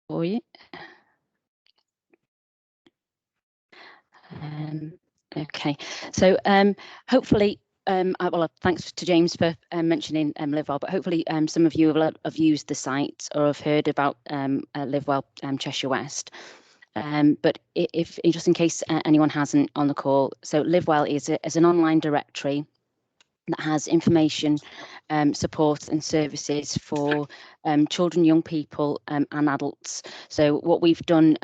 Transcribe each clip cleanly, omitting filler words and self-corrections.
for you. Okay, so hopefully, well, thanks to James for mentioning LiveWell, but hopefully some of you have used the site or have heard about LiveWell Cheshire West. But if just in case anyone hasn't on the call, so LiveWell is an online directory that has information, support and services for children, young people and adults. So what we've done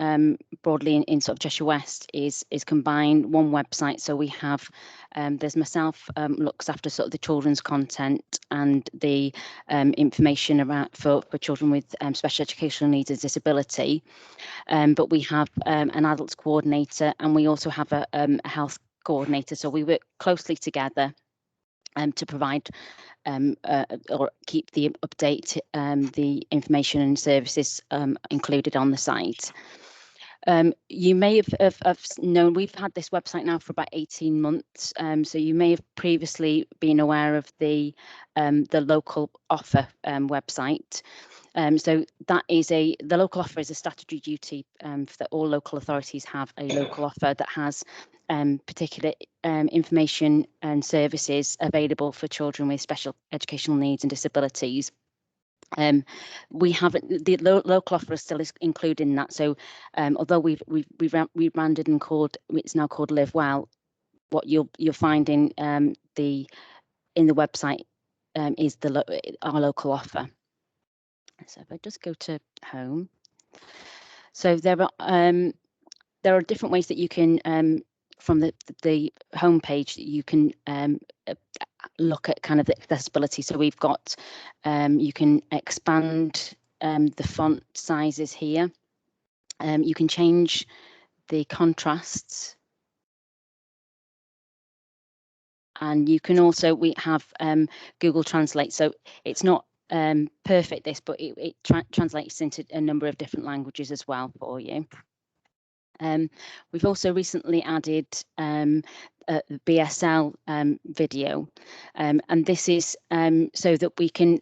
broadly in sort of Cheshire West is combine one website. So we have, there's myself looks after sort of the children's content and the information around for children with special educational needs and disability. But we have an adults coordinator, and we also have a health coordinator. So we work closely together to provide or keep the update, the information and services included on the site. You may have known we've had this website now for about 18 months, so you may have previously been aware of the local offer website. So that is the local offer is a statutory duty that all local authorities have a local offer that has particular information and services available for children with special educational needs and disabilities. We haven't, the local offer still is included in that. So although we've rebranded and it's now called LiveWell, what you'll find in the website is our local offer. So if I just go to home, so there are different ways that you can from the home page that you can look at kind of the accessibility. So we've got you can expand the font sizes here. You can change the contrasts, and you can also, we have Google Translate. So it's not perfect this, but it translates into a number of different languages as well for you. We've also recently added BSL video, and this is so that we can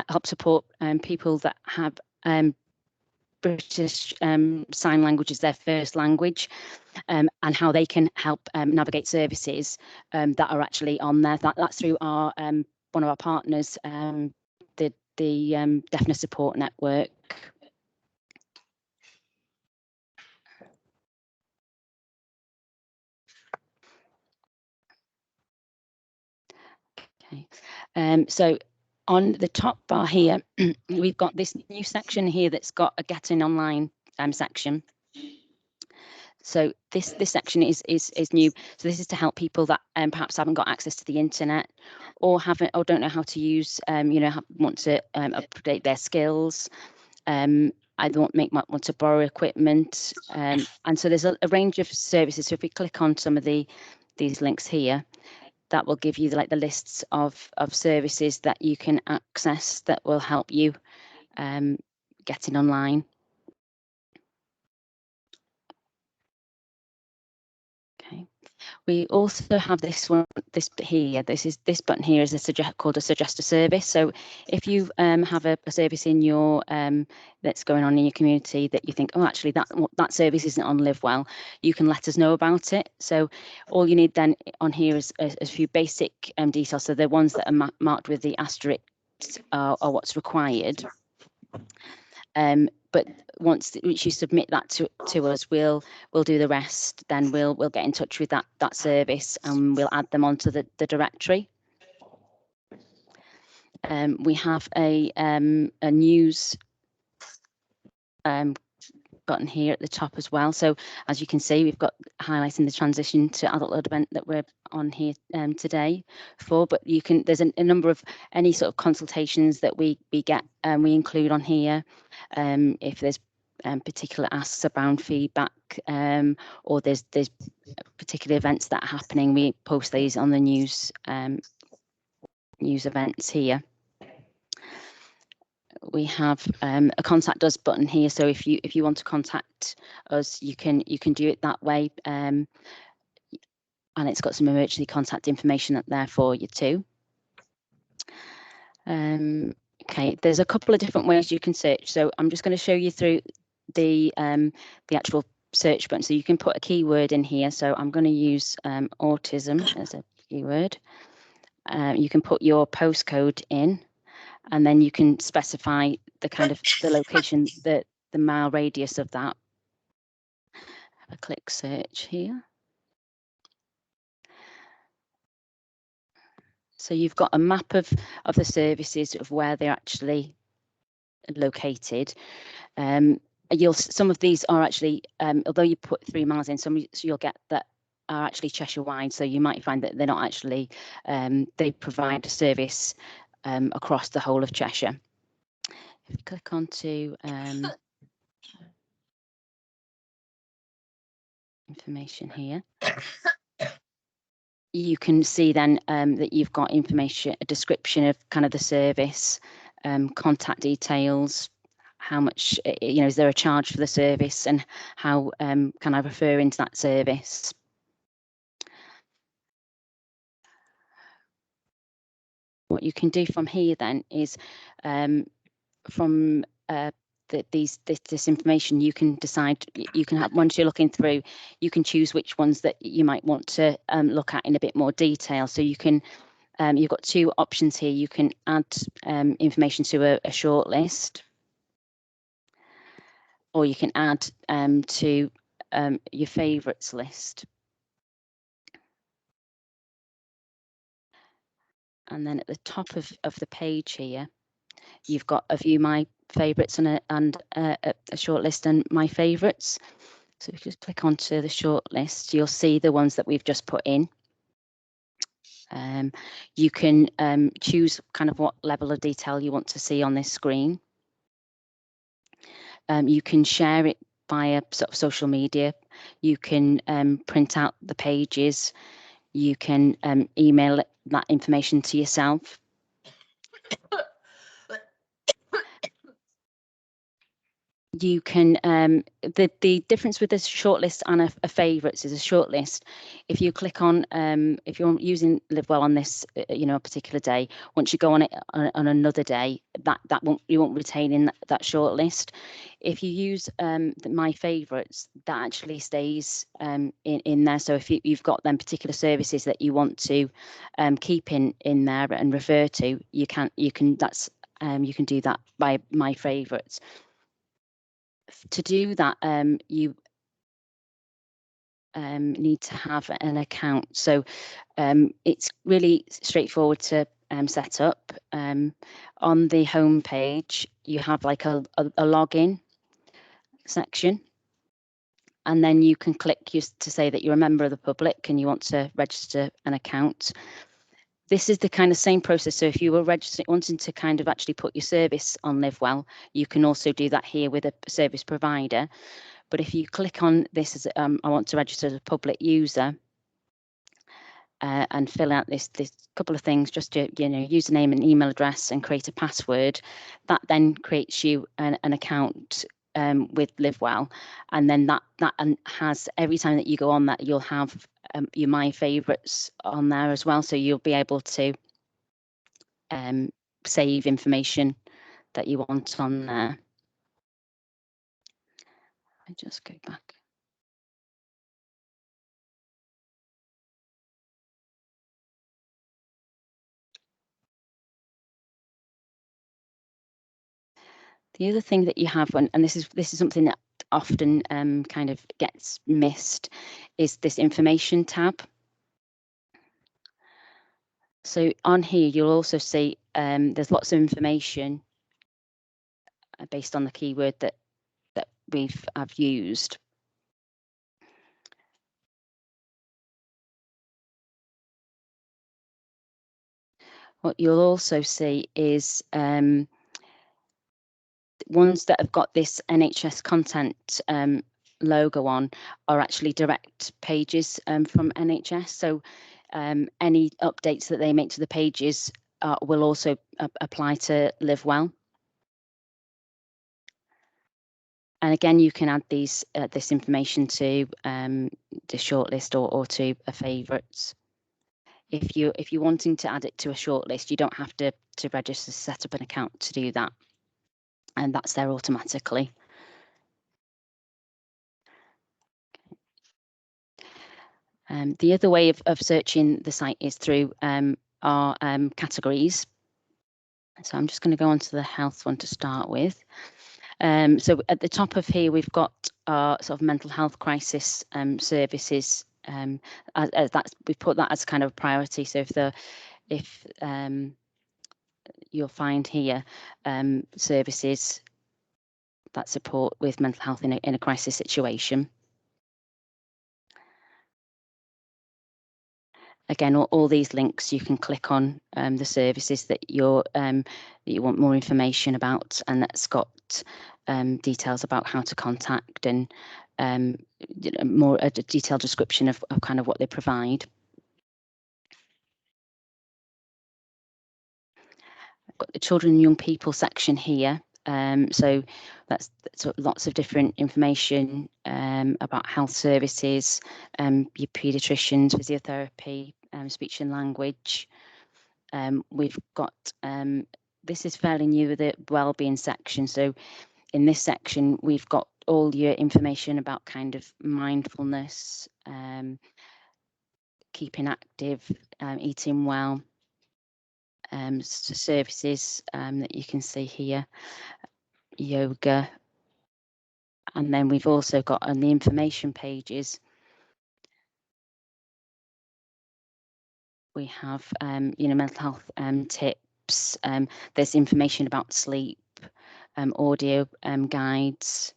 help support people that have British Sign Language as their first language, and how they can help navigate services that are actually on there. That's through our one of our partners, the Deafness Support Network. Okay, so on the top bar here, we've got this new section here that's got a Getting Online section. So this section is new. So this is to help people that perhaps haven't got access to the internet, or don't know how to use, want to update their skills. I want to borrow equipment, and so there's a range of services. So if we click on some of these links here, that will give you the lists of services that you can access that will help you getting online. Okay, we also have this button here is called a suggest a service. So if you have a service in your that's going on in your community that you think, oh, actually that service isn't on LiveWell, you can let us know about it. So all you need then on here is a few basic details. So the ones that are marked with the asterisk are what's required. But once you submit that to us, we'll do the rest. Then we'll get in touch with that service, and we'll add them onto the directory. We have a news button here at the top as well. So as you can see, we've got highlighting the transition to adulthood event that we're on here today for. But there's a number of any sort of consultations that we get, we include on here. If there's particular asks around feedback, or there's particular events that are happening, we post these on the news events here. We have a contact us button here, so if you want to contact us, you can do it that way, and it's got some emergency contact information up there for you too. Okay, there's a couple of different ways you can search, so I'm just going to show you through the actual search button. So you can put a keyword in here. So I'm going to use autism as a keyword. You can put your postcode in, and then you can specify the kind of the location, the mile radius of that. Have a click search here. So you've got a map of the services, of where they're actually located. Some of these are actually, although you put 3 miles in, some you'll get that are actually Cheshire wide. So you might find that they're not actually, they provide a service across the whole of Cheshire. If you click onto information here, you can see then that you've got information, a description of kind of the service, contact details, how much, is there a charge for the service, and how can I refer into that service. What you can do from here then is from this information, you can decide, you can have, once you're looking through, you can choose which ones that you might want to look at in a bit more detail. So you can, you've got 2 options here. You can add information to a short list, or you can add to your favourites list. And then at the top of the page here, you've got a view my favourites and a short list and my favourites. So if you just click onto the short list, you'll see the ones that we've just put in. You can choose kind of what level of detail you want to see on this screen. You can share it via sort of social media. You can print out the pages. You can email that information to yourself. You can, the difference with this shortlist and a favourites is a shortlist. If you click on, if you're using Live Well on this, a particular day, once you go on it on another day, that you won't retain in that shortlist. If you use my favourites, that actually stays in there. So if you've got them particular services that you want to keep in there and refer to, you can that's you can do that by my favourites. To do that, you need to have an account. So it's really straightforward to set up. On the home page, you have like a login section, and then you can click to say that you're a member of the public and you want to register an account. This is the kind of same process. So if you were wanting to kind of actually put your service on Live Well, you can also do that here with a service provider. But if you click on this as I want to register as a public user and fill out this couple of things, just your username and email address, and create a password, that then creates you an account with Live Well, and then that has, every time that you go on that, you'll have your my favourites on there as well. So you'll be able to save information that you want on there. I just go back. The other thing that you have, and this is something that often kind of gets missed, is this information tab. So on here, you'll also see there's lots of information based on the keyword that I've used. What you'll also see is ones that have got this NHS content logo on are actually direct pages from NHS. So any updates that they make to the pages will also apply to Live Well. And again, you can add these this information to the shortlist or to a favourites. If you're wanting to add it to a shortlist, you don't have to register, set up an account to do that, and that's there automatically. The other way of searching the site is through our categories. So I'm just going to go on to the health one to start with. So at the top of here, we've got our sort of mental health crisis services. As that's, we put that as kind of a priority. So if you'll find here services that support with mental health in a crisis situation. Again, all these links you can click on the services that that you want more information about, and that's got details about how to contact and more a detailed description of kind of what they provide. I've got the children and young people section here. So that's lots of different information about health services, your paediatricians, physiotherapy, speech and language. We've got, this is fairly new, the wellbeing section. So in this section, we've got all your information about kind of mindfulness, keeping active, eating well, services that you can see here, yoga. And then we've also got on the information pages, we have, mental health tips. There's information about sleep, audio guides.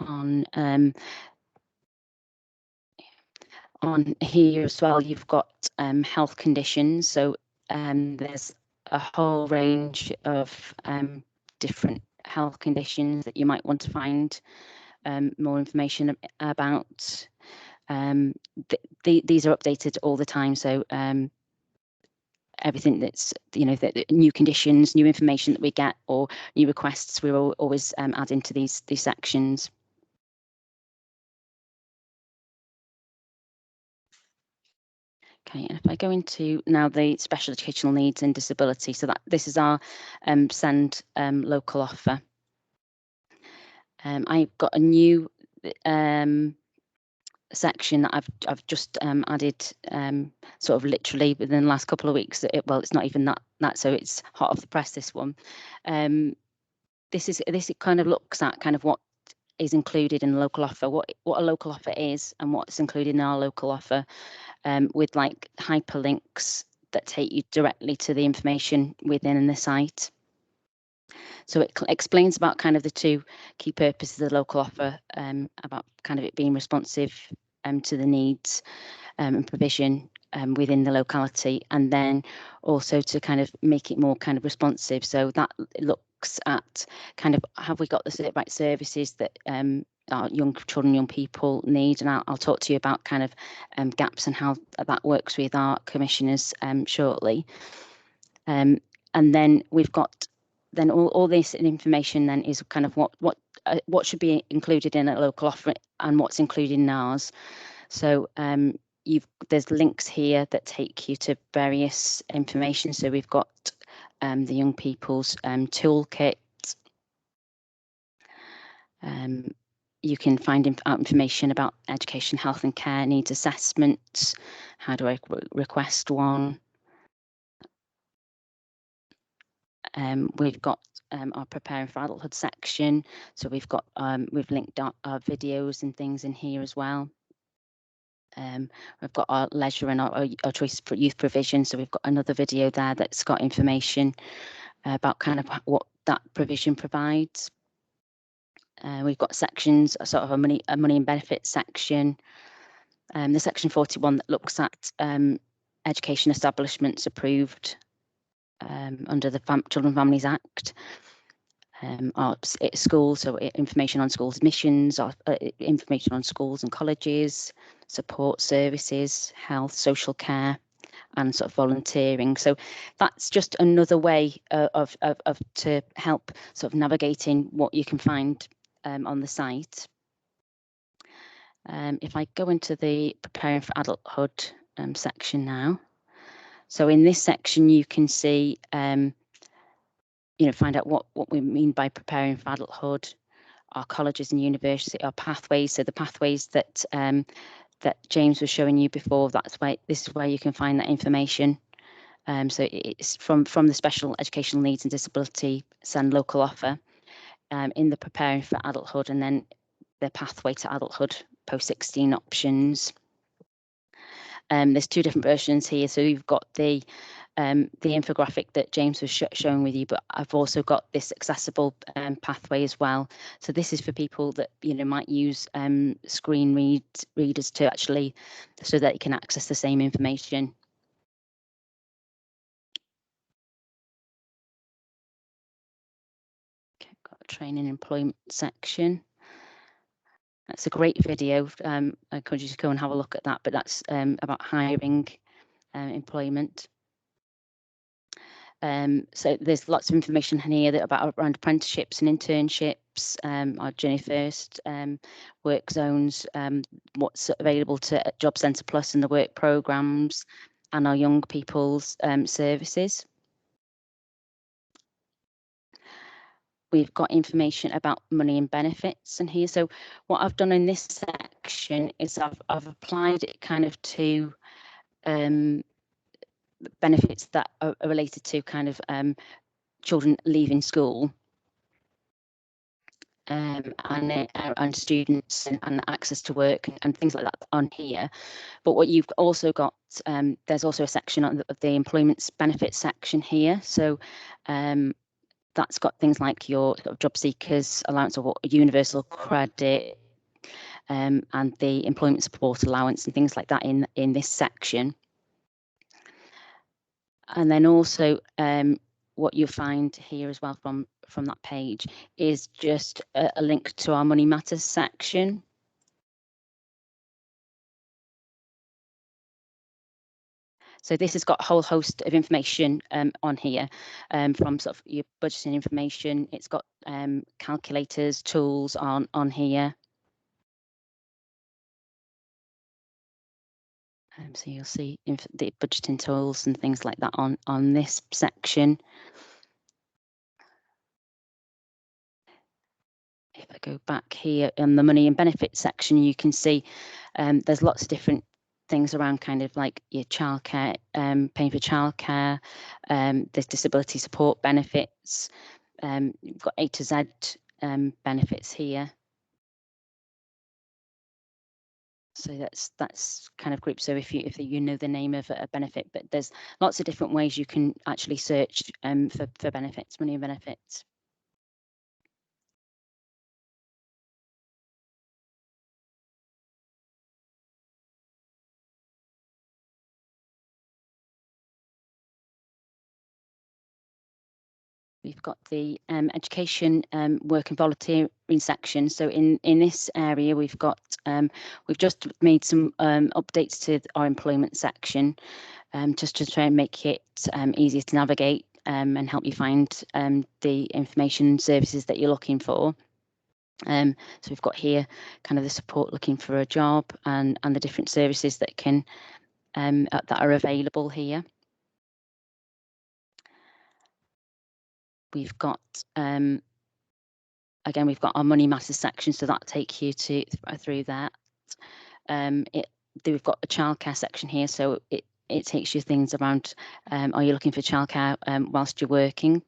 On here as well, you've got health conditions. So there's a whole range of different health conditions that you might want to find more information about. These are updated all the time. So everything that's, the new conditions, new information that we get, or new requests, we're always adding to these sections. Okay, and if I go into now the special educational needs and disability, so that this is our SEND local offer. I've got a new section that I've just added sort of literally within the last couple of weeks. Well, it's not even that, so it's hot off the press, this one. This kind of looks at kind of what is included in the local offer, what a local offer is and what's included in our local offer, with like hyperlinks that take you directly to the information within the site. So it explains about kind of the two key purposes of the local offer, about kind of it being responsive to the needs and provision within the locality, and then also to kind of make it more kind of responsive. So that looks at kind of, have we got the right services that our young children, young people need, and I'll talk to you about kind of gaps and how that works with our commissioners shortly. And then we've got then all this information then is kind of what should be included in a local offer and what's included in ours. So there's links here that take you to various information. So we've got the young people's toolkit. You can find out information about education, health and care needs assessments. How do I request one? We've got our preparing for adulthood section. So we've got we've linked our videos and things in here as well. We've got our leisure and our choice for youth provision. So we've got another video there that's got information about kind of what that provision provides. We've got sections, sort of a money and benefits section. The section 41 that looks at education establishments approved under the Children and Families Act. Our schools, so information on schools admissions, information on schools and colleges, support services, health, social care, and sort of volunteering. So that's just another way of to help sort of navigating what you can find on the site. If I go into the preparing for adulthood section now, so in this section you can see, find out what we mean by preparing for adulthood, our colleges and university, our pathways. So the pathways that that James was showing you before, this is where you can find that information. So it's from the special educational needs and disability SEND local offer, in the preparing for adulthood, and then the pathway to adulthood post-16 options. There's two different versions here. So you've got the infographic that James was showing with you, but I've also got this accessible pathway as well. So this is for people that might use screen readers to actually, so that you can access the same information. Okay, got a training employment section. That's a great video. I encourage you to go and have a look at that, but that's about hiring, employment. So there's lots of information here about around apprenticeships and internships, our Journey First work zones, what's available to Job Centre Plus and the work programmes, and our young people's services. We've got information about money and benefits in here. So what I've done in this section is I've applied it kind of to benefits that are related to kind of children leaving school, and students and access to work and things like that on here. But what you've also got, there's also a section of the employment benefits section here. So that's got things like your job seekers allowance or universal credit, and the employment support allowance and things like that in this section. And then also what you'll find here as well from that page is just a link to our Money Matters section. So this has got a whole host of information on here, from sort of your budgeting information. It's got calculators, tools on here. So you'll see the budgeting tools and things like that on this section. If I go back here in the money and benefits section, you can see there's lots of different things around kind of like your childcare, paying for childcare, there's disability support benefits, you've got A to Z benefits here. So that's kind of grouped. So if you know the name of a benefit, but there's lots of different ways you can actually search for benefits, money and benefits. We've got the education, work and volunteering section. So in this area, we've just made some updates to our employment section, just to try and make it easier to navigate and help you find the information and services that you're looking for. So we've got here kind of the support looking for a job and the different services that can that are available here. We've got again, we've got our Money Matters section, so that'll take you through that. We've got a childcare section here, so it takes you things around, are you looking for childcare whilst you're working?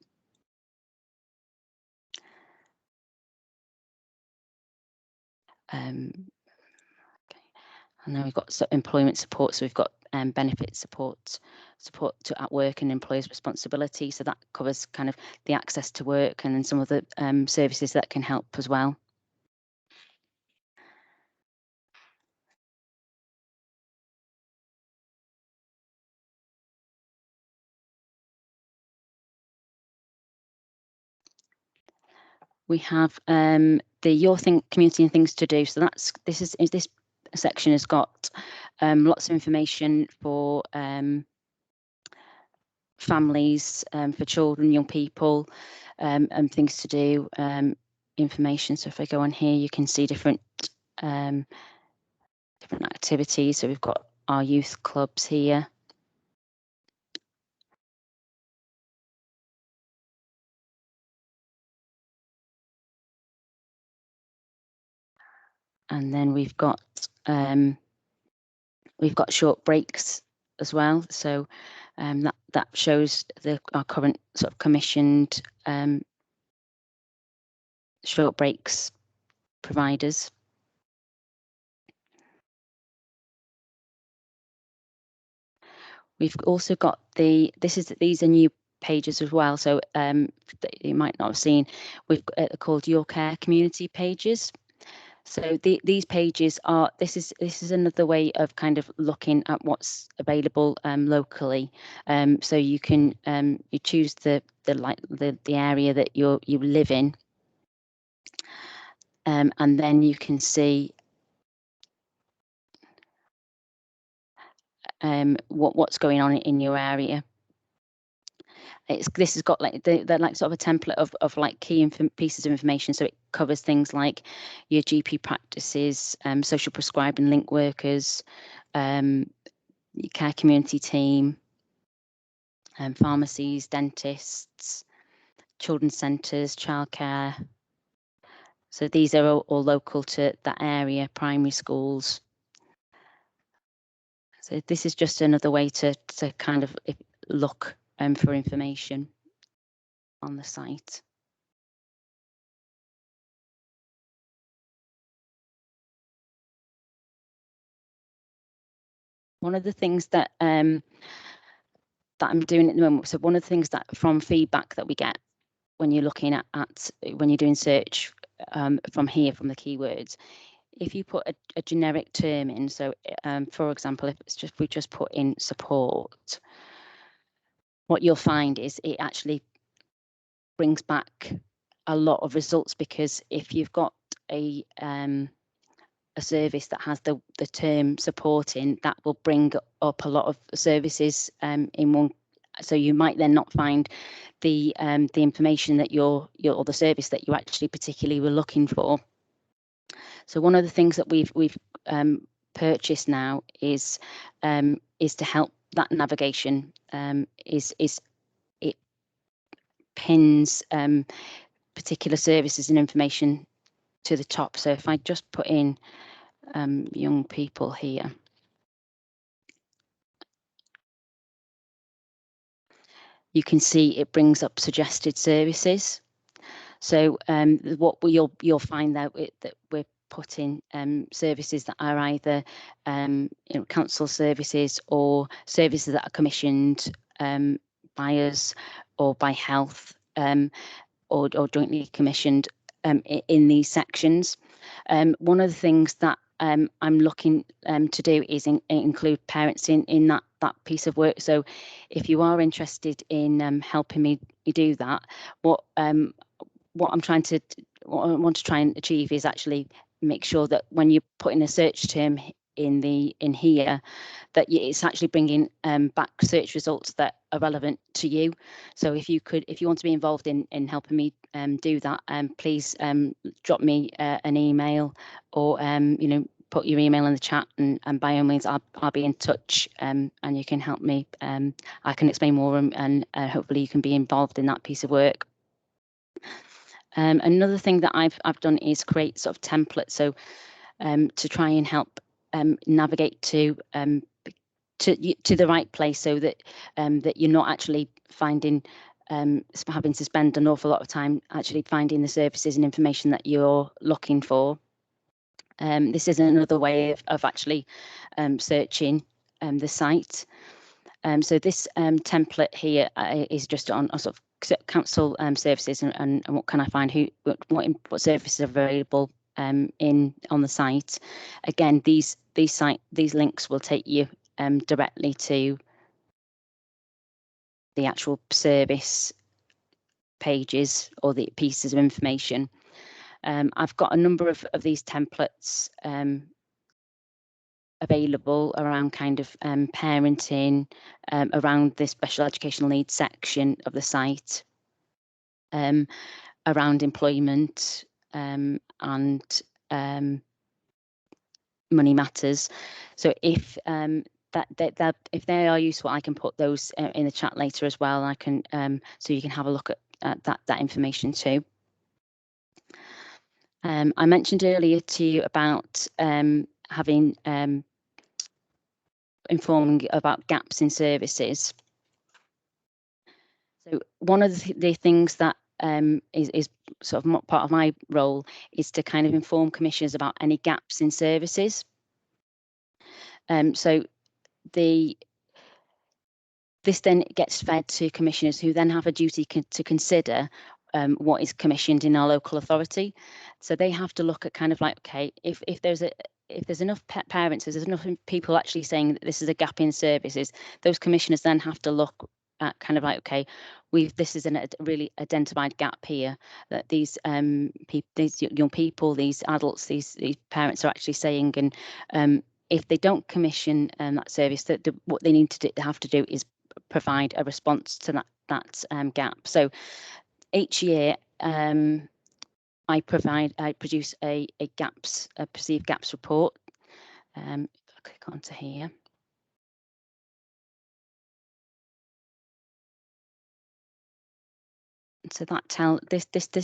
Okay. And then we've got employment support, so we've got benefit support to at work and employers' responsibility. So that covers kind of the access to work and then some of the services that can help as well. We have the Your Community and Things to Do. So this section has got lots of information for families, for children, young people, and things to do, information. So if I go on here, you can see different different activities. So we've got our youth clubs here. And then we've got short breaks as well. So that shows our current sort of commissioned short breaks providers. We've also got these are new pages as well. So that you might not have seen, we've called Your Care Community pages. So these pages are this is another way of kind of looking at what's available locally. So you can you choose the area that you live in, and then you can see what's going on in your area. This has got like they're like sort of a template of like key pieces of information. So it covers things like your GP practices, social prescribing link workers, your care community team, pharmacies, dentists, children's centres, childcare. So these are all local to that area, primary schools. So this is just another way to kind of look for information on the site. One of the things that I'm doing at the moment, so one of the things that from feedback that we get when you're looking at when you're doing search from here, from the keywords, if you put a generic term in, so for example, if we just put in support, what you'll find is it actually brings back a lot of results, because if you've got a service that has the term support in, that will bring up a lot of services in one. So you might then not find the information that or the service that you actually particularly were looking for. So one of the things that we've purchased now is to help that navigation. It pins particular services and information to the top. So if I just put in young people here, you can see it brings up suggested services. So what you'll find that we're putting services that are either council services or services that are commissioned by us or by health or jointly commissioned in these sections. One of the things that I'm looking to do is include parents in that piece of work. So if you are interested in helping me do that, what I want to try and achieve is actually make sure that when you put in a search term in here, that it's actually bringing back search results that are relevant to you. So if you want to be involved in helping me do that, please drop me an email, or put your email in the chat, and by all means I'll be in touch, and you can help me. I can explain more, and hopefully you can be involved in that piece of work. Another thing that I've done is create sort of templates, so to try and help navigate to the right place, so that that you're not actually finding having to spend an awful lot of time actually finding the services and information that you're looking for. This is another way of actually searching the site. So this template here is just on a sort of council services and what can I find, what services are available on the site. Again, these links will take you directly to the actual service pages or the pieces of information. I've got a number of these templates available around kind of parenting, around the special educational needs section of the site, around employment, and Money Matters. So if if they are useful, I can put those in the chat later as well. I can so you can have a look at that information too. I mentioned earlier to you about having informing about gaps in services. So one of the things that is sort of part of my role is to kind of inform commissioners about any gaps in services. So this then gets fed to commissioners, who then have a duty to consider what is commissioned in our local authority. So they have to look at kind of like, okay, if there's enough parents, if there's enough people actually saying that this is a gap in services, those commissioners then have to look at kind of like, okay, this is a really identified gap here, that these these young people, these adults, these parents are actually saying, and if they don't commission that service, that what they need to have to do is provide a response to that gap. So each year I produce a perceived gaps report. If I click onto here. So that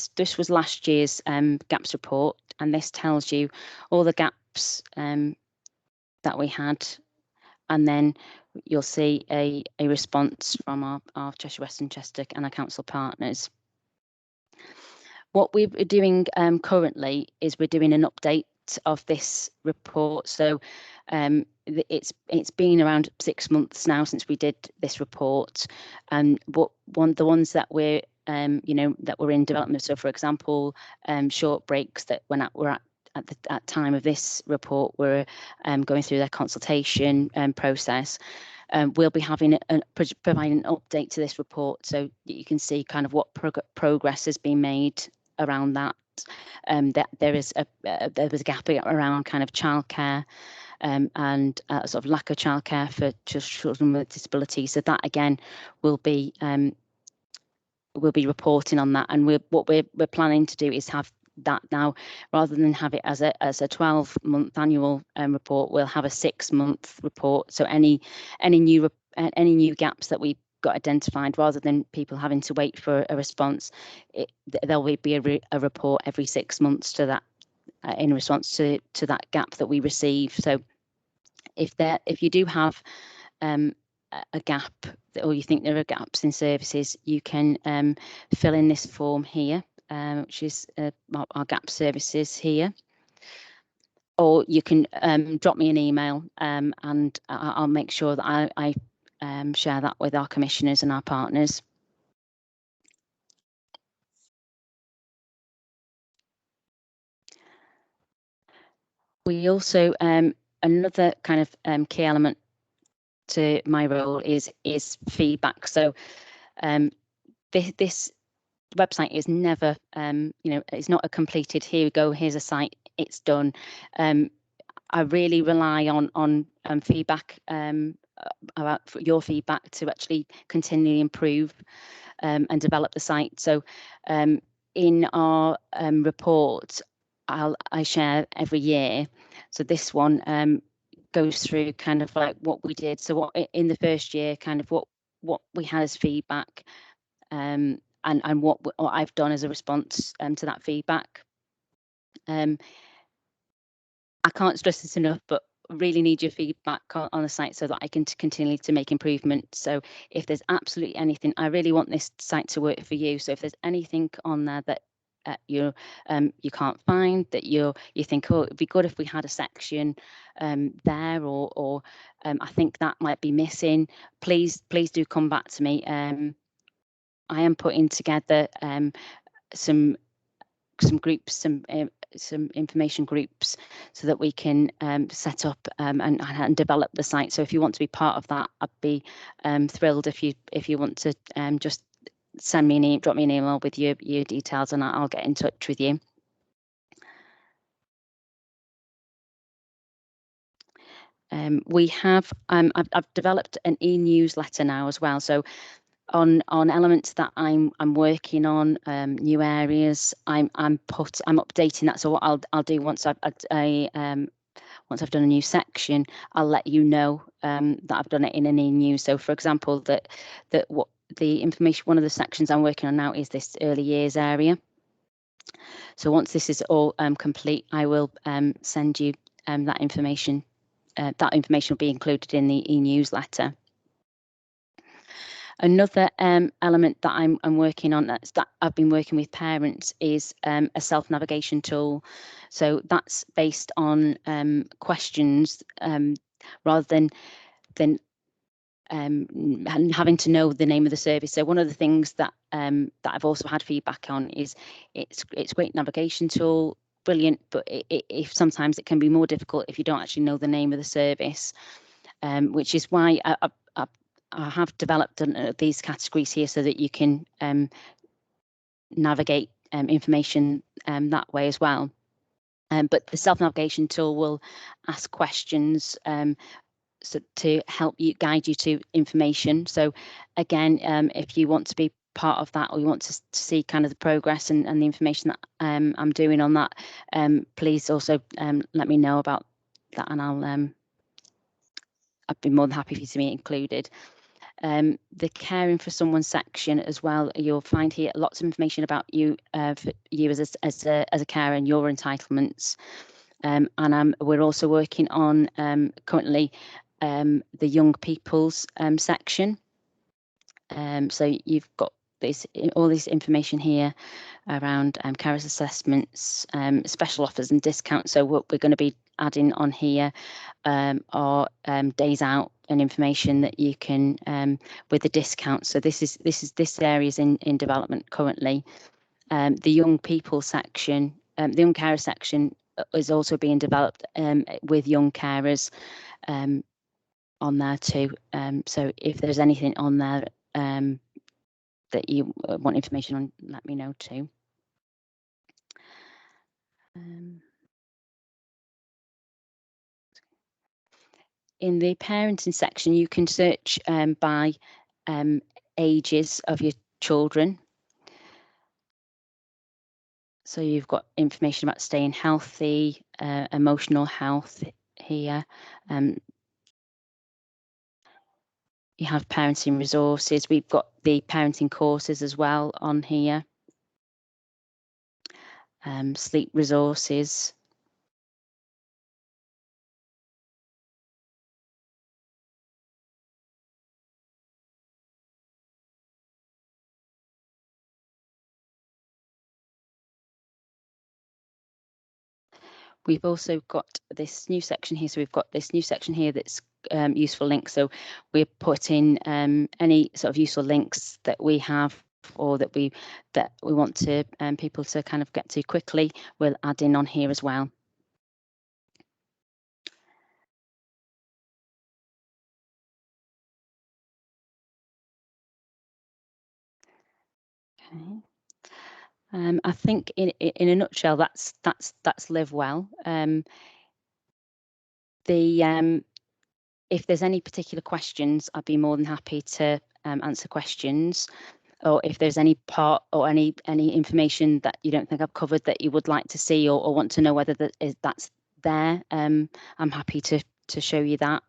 this was last year's gaps report, and this tells you all the gaps that we had, and then you'll see a response from our Cheshire West and Chester and our council partners. What we're doing currently is we're doing an update of this report. So it's been around 6 months now since we did this report, and the ones that we're that were in development. So, for example, short breaks that were at the time of this report were going through their consultation process. We'll be having providing an update to this report, so that you can see kind of what progress has been made around that. That there was a gap around kind of childcare and sort of lack of childcare for children with disabilities. So that again will be reporting on that, and what we're planning to do is have that now, rather than have it as a 12-month annual report, we'll have a 6-month report. So any new gaps that we've got identified, rather than people having to wait for a response, there will be a report every 6 months to that in response to that gap that we receive. So if you do have a gap, or you think there are gaps in services, you can fill in this form here, which is our gap services here, or you can drop me an email, and I'll make sure that I share that with our commissioners and our partners. We also another kind of key element to my role is feedback. So this website is never it's not a completed, here we go, here's a site, it's done. I really rely on feedback, about your feedback, to actually continually improve and develop the site. So in our report, I share every year. So this one goes through kind of like what we did. So what in the first year, kind of what we had as feedback, and what I've done as a response to that feedback. I can't stress this enough, but really need your feedback on the site so that I can continue to make improvements. So if there's absolutely anything, I really want this site to work for you. So if there's anything on there that you can't find, that you think, oh, it'd be good if we had a section there, or I think that might be missing, please do come back to me. I am putting together some groups, some information groups, so that we can set up and develop the site. So if you want to be part of that, I'd be thrilled if you want to just drop me an email with your details, and I'll get in touch with you. We have I've developed an e-newsletter now as well. So on elements that I'm working on, new areas, I'm updating that. So what I'll do once once I've done a new section, I'll let you know that I've done it in an e-news. So, for example, that what the information, one of the sections I'm working on now is this early years area. So once this is all complete, I will send you that information. That information will be included in the e-newsletter. Another element that I'm working on, that I've been working with parents, is a self-navigation tool. So that's based on questions rather than having to know the name of the service. So one of the things that that I've also had feedback on is it's a great navigation tool, brilliant, but if sometimes it can be more difficult if you don't actually know the name of the service, which is why I have developed these categories here so that you can navigate information that way as well. But the self-navigation tool will ask questions so to help you, guide you to information. So again, if you want to be part of that, or you want to see kind of the progress and the information that I'm doing on that, please also let me know about that, and I'd be more than happy for you to be included. The caring for someone section as well, you'll find here lots of information about you, for you as a carer and your entitlements. And we're also working on currently the young people's section. So you've got all this information here around carers assessments, special offers and discounts. So what we're going to be adding on here are days out and information that you can with the discounts. So this area is in development currently. The young people section, the young carer section, is also being developed with young carers on there too. So if there's anything on there that you want information on, let me know too. In the parenting section, you can search by ages of your children. So you've got information about staying healthy, emotional health here. You have parenting resources. We've got the parenting courses as well on here. Sleep resources. We've also got this new section here. So we've got this new section here that's useful links. So we're putting any sort of useful links that we have, or that we want to people to kind of get to quickly, we'll add in on here as well. Okay. I think in a nutshell, that's Live Well. If there's any particular questions, I'd be more than happy to answer questions. Or if there's any part or any information that you don't think I've covered that you would like to see, or want to know whether that's there, I'm happy to show you that.